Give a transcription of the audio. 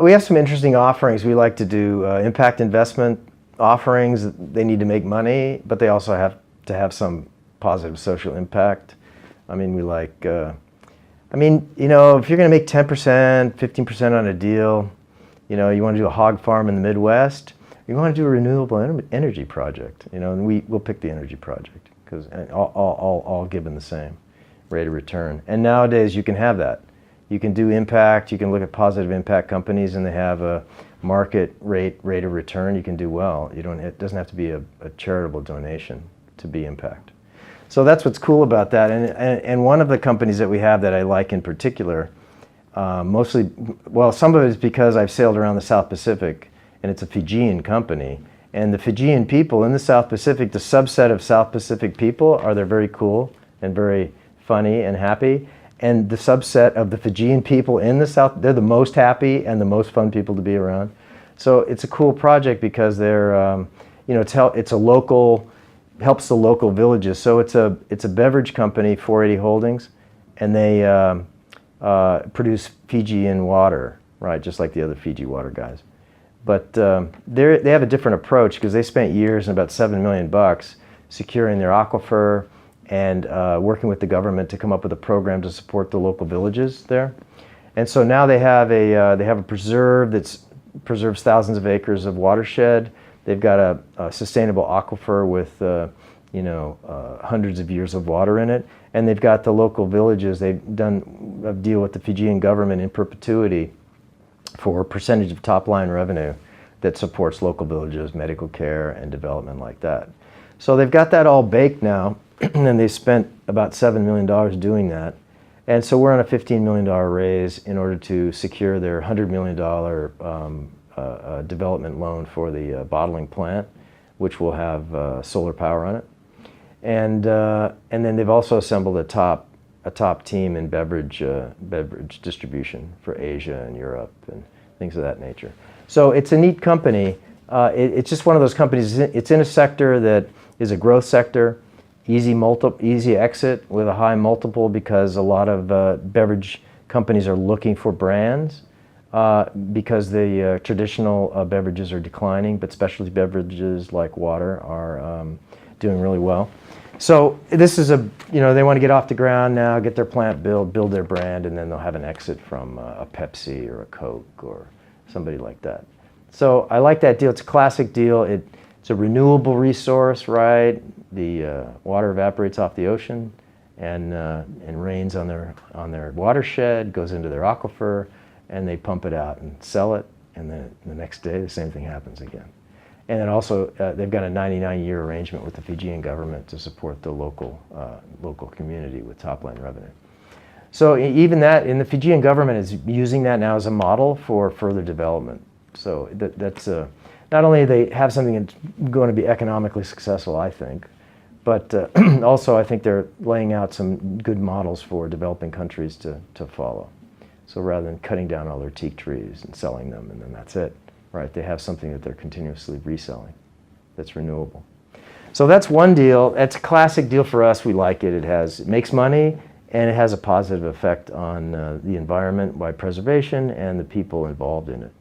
We have some interesting offerings. We like to do impact investment offerings. They need to make money, but they also have to have some positive social impact. I mean, you know, if you're going to make 10%, 15% on a deal, you know, you want to do a hog farm in the Midwest, you want to do a renewable energy project, you know, and we'll pick the energy project because all given the same rate of return. And nowadays you can have that. You can do impact, you can look at positive impact companies and they have a market rate of return. You can do well. It doesn't have to be a charitable donation to be impact. So that's what's cool about that. And one of the companies that we have that I like in particular, mostly, well, some of it is because I've sailed around the South Pacific and it's a Fijian company. And the Fijian people in the South Pacific, the subset of South Pacific people they're very cool and very funny and happy. And the subset of the Fijian people in the South, they're the most happy and the most fun people to be around. So it's a cool project because they're, you know, it's a local, helps the local villages. So it's a beverage company, 480 Holdings, and they produce Fijian water, right, just like the other Fiji water guys. But they have a different approach because they spent years and about $7 million securing their aquifer and working with the government to come up with a program to support the local villages there. And so now they have a preserve that preserves thousands of acres of watershed. They've got a sustainable aquifer with you know, hundreds of years of water in it. And they've got the local villages. They've done a deal with the Fijian government in perpetuity for a percentage of top line revenue that supports local villages, medical care, and development like that. So they've got that all baked now. And they spent about $7 million doing that. And so we're on a $15 million raise in order to secure their $100 million development loan for the bottling plant, which will have solar power on it. And then they've also assembled a top team in beverage distribution for Asia and Europe and things of that nature. So it's a neat company. It's just one of those companies. It's in a sector that is a growth sector. Easy exit with a high multiple because a lot of beverage companies are looking for brands because the traditional beverages are declining, but specialty beverages like water are doing really well. So this is you know, they want to get off the ground now, get their plant build their brand, and then they'll have an exit from a Pepsi or a Coke or somebody like that. So I like that deal. It's a classic deal. It's a renewable resource, right? The water evaporates off the ocean and rains on their watershed, goes into their aquifer, and they pump it out and sell it. And then the next day, the same thing happens again. And then also, they've got a 99-year arrangement with the Fijian government to support the local community with top-line revenue. So even that, and the Fijian government is using that now as a model for further development. So that's not only they have something that's going to be economically successful, I think, but also I think they're laying out some good models for developing countries to follow. So rather than cutting down all their teak trees and selling them and then that's it, right? They have something that they're continuously reselling that's renewable. So that's one deal. That's a classic deal for us. We like it. It makes money and it has a positive effect on the environment by preservation and the people involved in it.